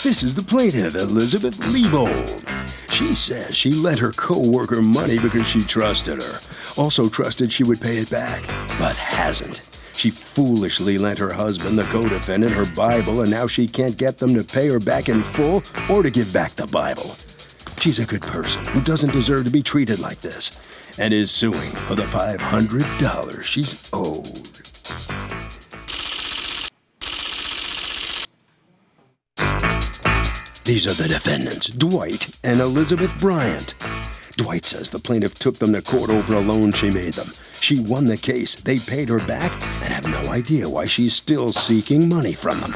This is the plaintiff, Elizabeth Liebold. She says she lent her co-worker money because she trusted her. Also trusted she would pay it back, but hasn't. She foolishly lent her husband, the co-defendant, her Bible, and now she can't get them to pay her back in full or to give back the Bible. She's a good person who doesn't deserve to be treated like this and is suing for the $500 she's owed. These are the defendants, Dwight and Elizabeth Bryant. Dwight says the plaintiff took them to court over a loan she made them. She won the case, they paid her back, and have no idea why she's still seeking money from them.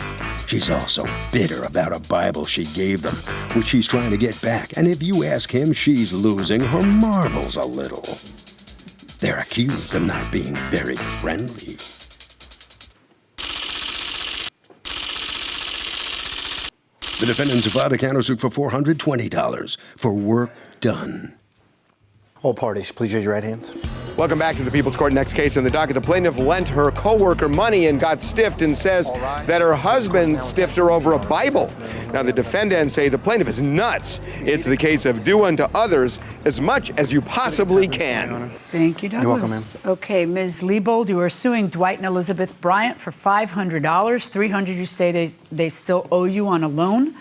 She's also bitter about a Bible she gave them, which she's trying to get back, and if you ask him, she's losing her marbles a little. They're accused of not being very friendly. The defendants filed a countersuit for $420 for work done. All parties, please raise your right hands. Welcome back to the People's Court. Next case on the docket. The plaintiff lent her co-worker money and got stiffed and says that her husband stiffed her over a Bible. Now, the defendants say the plaintiff is nuts. It's the case of do unto others as much as you possibly can. Thank you, Douglas. You're welcome, ma'am. Okay, Ms. Liebold, you are suing Dwight and Elizabeth Bryant for $500. $300 you say they still owe you on a loan,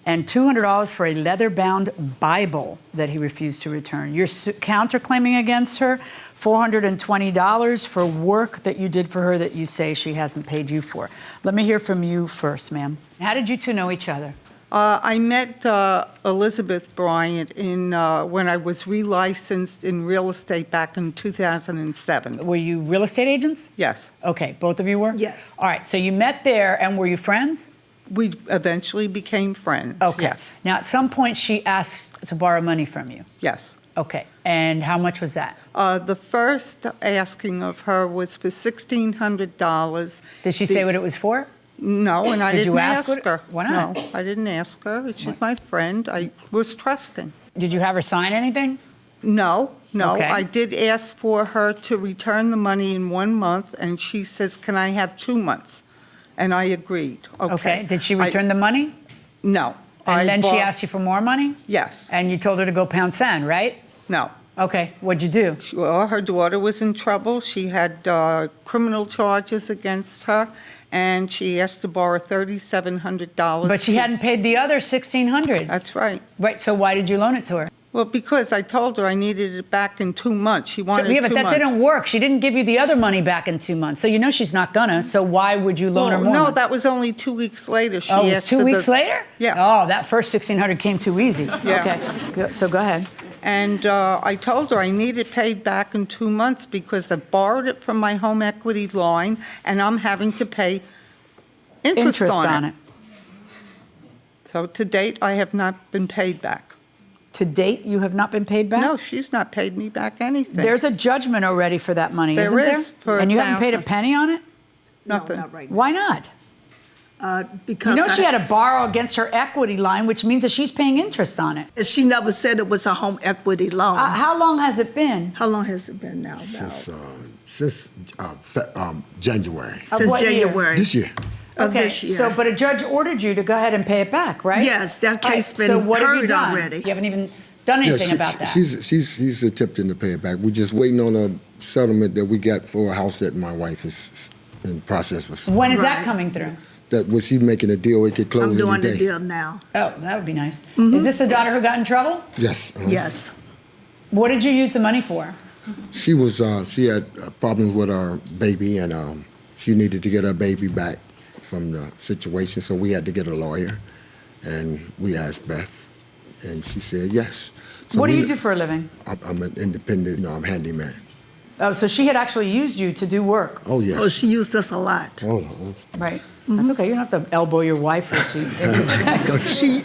and $200 for a leather-bound Bible that he refused to return. You're counterclaiming against her $420 for work that you did for her that you say she hasn't paid you for. Let me hear from you first, ma'am. How did you two know each other? I met Elizabeth Bryant when I was relicensed in real estate back in 2007. Were you real estate agents? Yes. Okay, both of you were? Yes. All right, so you met there, and were you friends? We eventually became friends. Okay. Yes. Now, at some point, she asked to borrow money from you. Yes. Okay, and how much was that? The first asking of her was for $1,600. Did she say what it was for? No, and I Did didn't you ask her. Why not? No, I didn't ask her. She's my friend. I was trusting. Did you have her sign anything? No. Okay. I did ask for her to return the money in 1 month, and she says, can I have 2 months? And I agreed. Okay. Did she return the money? No. And then she asked you for more money? Yes. And you told her to go pound sand, right? No. Okay, what'd you do? Well, her daughter was in trouble. She had criminal charges against her, and she asked to borrow $3,700. But she hadn't paid the other $1,600. That's right. Right, so why did you loan it to her? Well, because I told her I needed it back in 2 months. She wanted 2 months. Yeah, but that didn't work. She didn't give you the other money back in 2 months. So you know she's not gonna, so why would you loan her more? No, that was only 2 weeks later. She it was asked 2 weeks later? Yeah. Oh, that first $1,600 came too easy. Yeah. Okay, so go ahead. And I told her I need it paid back in 2 months because I borrowed it from my home equity line, and I'm having to pay interest on it. So to date, I have not been paid back. To date, you have not been paid back? No, she's not paid me back anything. There's a judgment already for that money, isn't there? There is, for And you haven't paid a $1,000. penny on it? Nothing. No, not right now. Why not? Because You know she had to borrow against her equity line, which means that she's paying interest on it. she never said it was a home equity loan. How long has it been? How long has it been now? Since January. Since what year? January This year. of Okay, this year. so but a judge ordered you to go ahead and pay it back, right? Yes, that All right, case been so what have you heard done? already. You haven't even done anything about that. She's attempting to pay it back. We're just waiting on a settlement that we got for a house that my wife is in process of. When is that Right. coming through? That was she making a deal? We could close I'm doing any the day. deal now. Oh, that would be nice. Is this the daughter who got in trouble? Yes. Yes. What did you use the money for? She was. She had problems with our baby, and she needed to get her baby back from the situation. So we had to get a lawyer, and we asked Beth, and she said yes. So What do you do for a living? I'm an independent. No, I'm handyman. Oh, so she had actually used you to do work. Oh yes. Oh, she used us a lot. Oh no. Right. That's okay. You don't have to elbow your wife if she interjects. She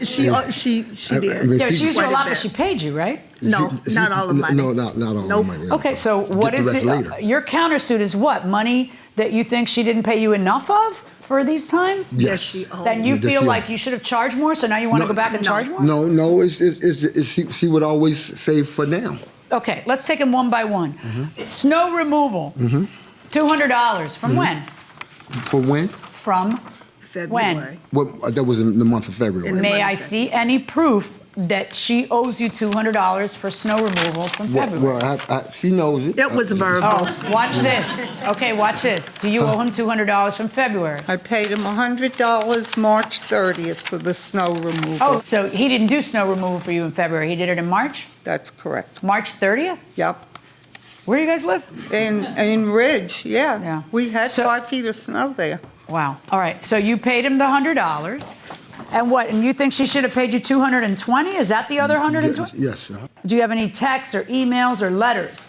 did. I mean, Yeah, she used you a Quite a lot, bit. but she paid you, right? No, not all the money. No, not all the Nope. money. Okay, so what Get is the rest later. your countersuit is what? Money that you think she didn't pay you enough of for these times? Yes, she owed. Then you Yes, feel yeah. like you should have charged more, so now you want to go back and charge more? No. She would always say for now. Okay, let's take them one by one. Snow removal, $200. From when? For when? From February. Well, that was in the month of February. May I see any proof that she owes you $200 for snow removal from February? Well, she knows it. It was verbal. Oh, watch this. Okay, watch this. Do you owe him $200 from February? I paid him $100 March 30th for the snow removal. Oh, so he didn't do snow removal for you in February. He did it in March? That's correct. March 30th? Yep. Where do you guys live? In Ridge, yeah. Yeah. We had So- 5 feet of snow there. Wow. All right. So you paid him the $100. And what? And you think she should have paid you $220? Is that the other $120? Yes. Do you have any texts or emails or letters?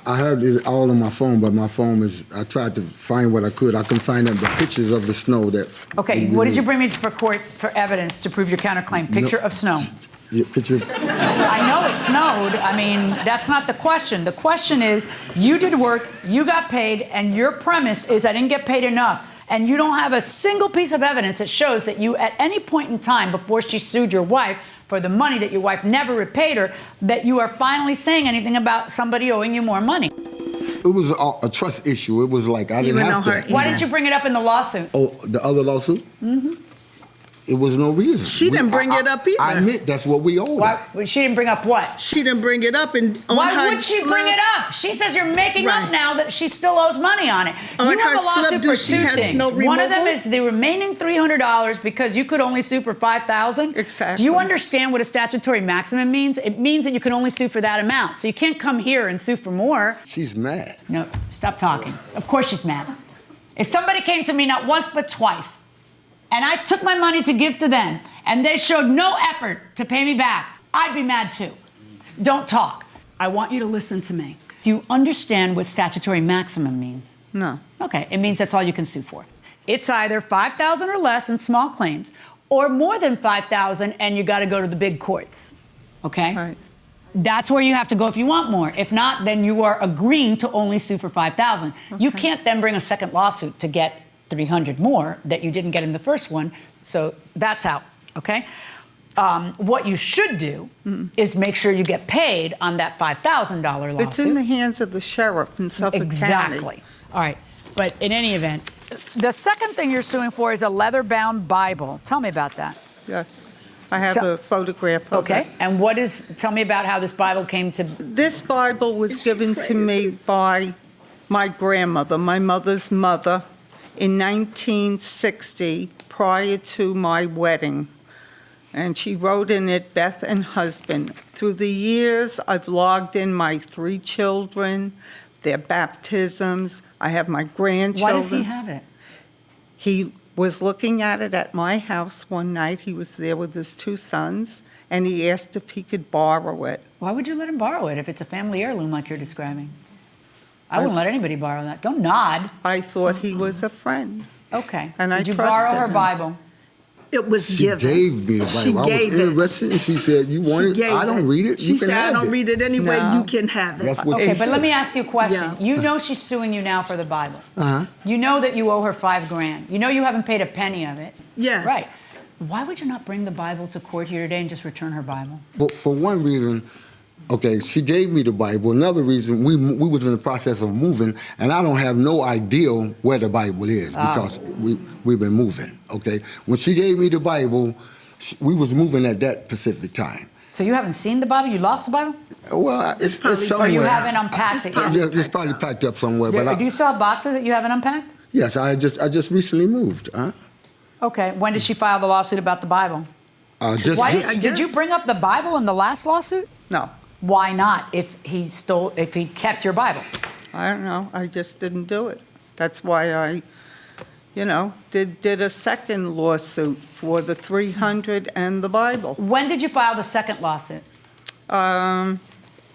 I have it all on my phone, but my phone I tried to find what I could. I can find the pictures of the snow that. Okay. What did you bring me for court for evidence to prove your counterclaim? Picture of snow. Yeah, pictures. I know it snowed. I mean, that's not the question. The question is, you did work, you got paid, and your premise is I didn't get paid enough. And you don't have a single piece of evidence that shows that you, at any point in time before she sued your wife for the money that your wife never repaid her, that you are finally saying anything about somebody owing you more money. It was a trust issue. It was like I didn't have to. Why didn't you bring it up in the lawsuit? Oh, the other lawsuit? Mm-hmm. It was no reason. She didn't bring it up either. I admit that's what we owed. Why, she didn't bring up what? She didn't bring it up. And on Why her would she slip, bring it up? She says you're making up Right. now that she still owes money on it. On You have her a lawsuit slip, for does she two have things. snow One of them removal? is the remaining $300 because you could only sue for $5,000. Exactly. Do you understand what a statutory maximum means? It means that you can only sue for that amount. So you can't come here and sue for more. She's mad. No, stop talking. Of course she's mad. If somebody came to me not once but twice, and I took my money to give to them, and they showed no effort to pay me back, I'd be mad too. Don't talk. I want you to listen to me. Do you understand what statutory maximum means? No. Okay, it means that's all you can sue for. It's either $5,000 or less in small claims, or more than $5,000 and you gotta go to the big courts, okay? Right. That's where you have to go if you want more. If not, then you are agreeing to only sue for $5,000. You can't then bring a second lawsuit to get $300 more that you didn't get in the first one. So that's out, okay? What you should do is make sure you get paid on that $5,000 lawsuit. It's in the hands of the sheriff in Suffolk County. Exactly. All right. But in any event, the second thing you're suing for is a leather-bound Bible. Tell me about that. Yes. I have a photograph of Okay. it. And tell me about how this Bible came to... This Bible was given to me by my grandmother, my mother's mother, in 1960, prior to my wedding. And she wrote in it, Beth and husband. Through the years, I've logged in my 3 children, their baptisms. I have my grandchildren. Why does he have it? He was looking at it at my house one night. He was there with his 2 sons, and he asked if he could borrow it. Why would you let him borrow it if it's a family heirloom like you're describing? I wouldn't let anybody borrow that. Don't nod. I thought he was a friend. Okay. And I Did you borrow trusted her him. Bible? It was She given. gave me the She Bible. I gave was it. interested, and she said, "You want She it? gave I don't read it. She You can said, I have don't it." read it anyway. No. You can have it. That's what Okay, she but said. let me ask you a question. Yeah. You know she's suing you now for the Bible. Uh-huh. You know that you owe her $5,000. You know you haven't paid a penny of it. Yes. Right. Why would you not bring the Bible to court here today and just return her Bible? But for one reason, okay, she gave me the Bible. Another reason, we was in the process of moving, and I don't have no idea where the Bible is because we've been moving. Okay, when she gave me the Bible, we was moving at that specific time. So you haven't seen the Bible? You lost the Bible? Well, it's probably- somewhere. Or you haven't unpacked it yet? It's probably packed up somewhere. But Do you still have boxes that you haven't unpacked? yes, I just recently moved. Okay. When did she file the lawsuit about the Bible? Did you bring up the Bible in the last lawsuit? No, Why not? If he kept your Bible? I don't know. I just didn't do it. That's why I, did a second lawsuit for the 300 and the Bible. When did you file the second lawsuit?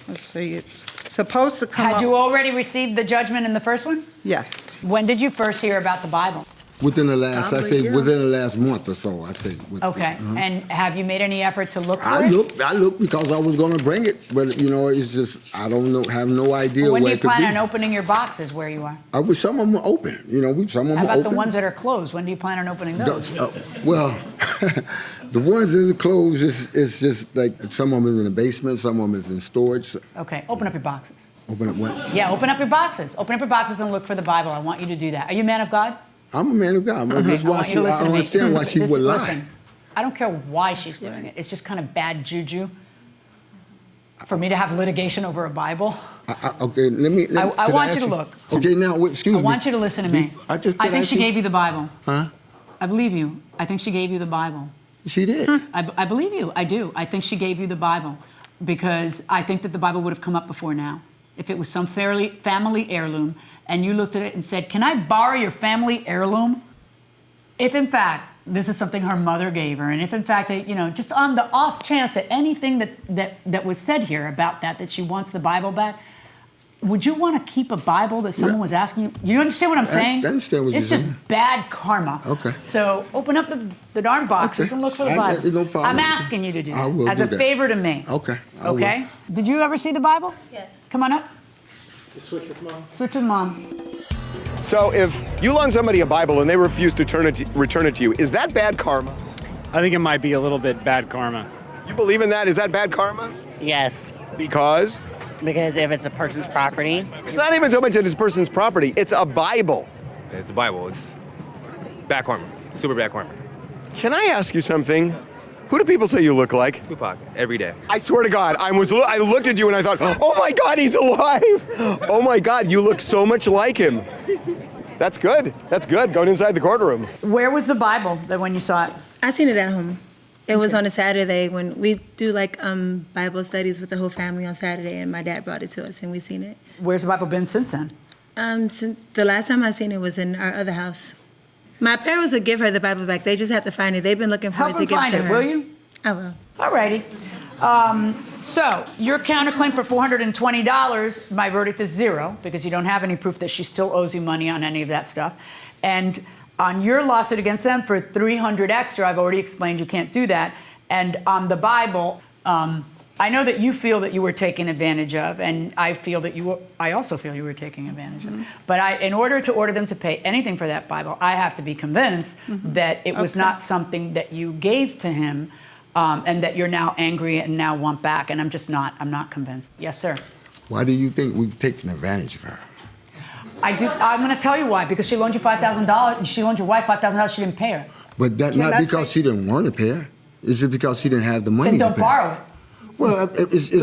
Let's see, it's supposed to come up. Had you already received the judgment in the first one? Yes. When did you first hear about the Bible? Within the last, I Probably, say, yeah. within the last month or so, I say. Okay. And have you made any effort to look for I it? looked because I was going to bring it, but it's just I don't know, have no idea When do where you it could plan be. on opening your boxes where you are? I wish some of them were open. Some of them How are about open. the ones that are closed? When do you plan on opening those? Well, the ones that are closed is just like some of them is in the basement, some of them is in storage. Okay, open up your boxes. Open up what? Yeah, open up your boxes. Open up your boxes and look for the Bible. I want you to do that. Are you a man of God? I'm a man of God. But that's I why want you to listen I to don't me. understand why she would lie. Listen, I don't care why she's doing it. It's just kind of bad juju for me to have litigation over a Bible. Okay, let me. I want you to look. Okay, now, excuse me. I want you to listen to me. I think she gave you the Bible. Huh? I believe you. I think she gave you the Bible. She did. I believe you. I do. I think she gave you the Bible because I think that the Bible would have come up before now. If it was some family heirloom and you looked at it and said, can I borrow your family heirloom? If in fact this is something her mother gave her, and if in fact, just on the off chance that anything that was said here about that she wants the Bible back, would you want to keep a Bible that someone was asking you? You understand what I'm saying? I understand what you're saying. It's just bad karma. Okay. So open up the darn boxes and look for the Bible. No problem. I'm asking you to do I that will as do a that. favor to me. Okay. I will. Okay? Did you ever see the Bible? Yes. Come on up. Switch with mom. Switch with mom. So if you loan somebody a Bible and they refuse to return it to you, is that bad karma? I think it might be a little bit bad karma. You believe in that? Is that bad karma? Yes, Because because if it's a person's property, it's not even so much that it's a person's property, it's a Bible. It's the Bible. It's bad karma. Super bad karma. Can I ask you something? Who do people say you look like? Tupac, every day. I swear to God, I looked at you and I thought, oh my God, he's alive. Oh my God, you look so much like him. That's good. That's good. Going inside the courtroom. Where was the Bible that when you saw it? I seen it at home. It was on a Saturday when we do like Bible studies with the whole family on Saturday, and my dad brought it to us, and we seen it. Where's the Bible been since then? Since the last time I seen it was in our other house. My parents would give her the Bible back. They just have to find it. They've been looking for Help it to them give find to it, her. will you? I will. All righty. So your counterclaim for $420, my verdict is 0 because you don't have any proof that she still owes you money on any of that stuff. And on your lawsuit against them for $300 extra, I've already explained you can't do that. And on the Bible, I know that you feel that you were taken advantage of, and I also feel you were taking advantage of. But in order to order them to pay anything for that Bible, I have to be convinced that it was not something that you gave to him, and that you're now angry and now want back. And I'm not convinced. Yes, sir. Why do you think we've taken advantage of her? I'm going to tell you why. Because she loaned you $5,000. She loaned your wife $5,000. She didn't pay her. But that not because she didn't want to pay her. Is it because she didn't have the money Then to don't pay? borrow it. Well,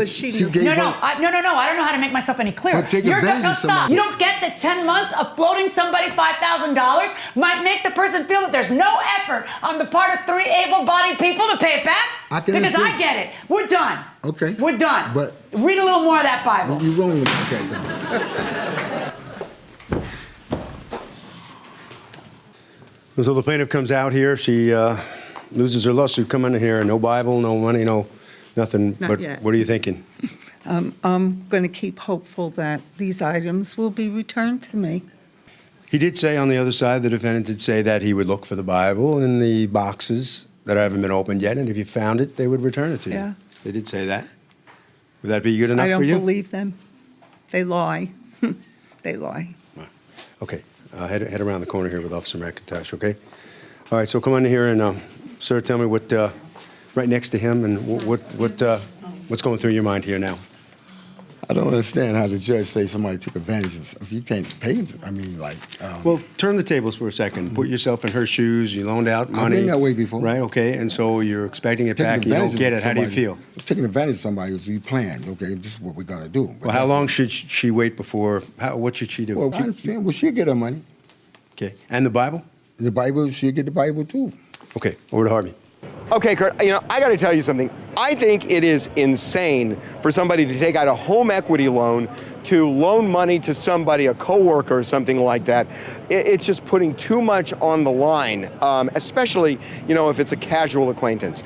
she gave No, her. I don't know how to make myself any clearer. But take advantage of stop. somebody. You don't get that 10 months of floating somebody $5,000 might make the person feel that there's no effort on the part of 3 able-bodied people to pay it back? Because understand. I get it. We're done. Okay. We're done. But read a little more of that Bible. you're wrong with that, So the plaintiff comes out here, she loses her lawsuit, come in here, no Bible, no money, no nothing. Not But yet. what are you thinking? I'm going to keep hopeful that these items will be returned to me. He did say on the other side, the defendant did say that he would look for the Bible in the boxes that haven't been opened yet, and if you found it, they would return it to you. Yeah. They did say that. Would that be good enough I for you? don't believe them. They lie. They lie. Okay, head around the corner here with Officer McIntosh, okay? All right, so come on in here and, sir, tell me what, right next to him, and what's going through your mind here now? I don't understand how the judge say somebody took advantage of. If you can't pay them, I mean, like. Well, turn the tables for a second. Put yourself in her shoes. You loaned out money. I've been that way before. Right, okay, and so you're expecting it taking back. You don't advantage get of it. How do you somebody. feel? Taking advantage of somebody is we planned. Okay, this is what we're gonna do. But Well, how that's- long should she wait before, what should she do? Well, I understand. Well, she'll get her money. Okay, and the Bible? The Bible, she'll get the Bible too. Okay, over to Harvey. Okay, Kurt, I got to tell you something. I think it is insane for somebody to take out a home equity loan to loan money to somebody, a coworker or something like that. It's just putting too much on the line, especially, if it's a casual acquaintance.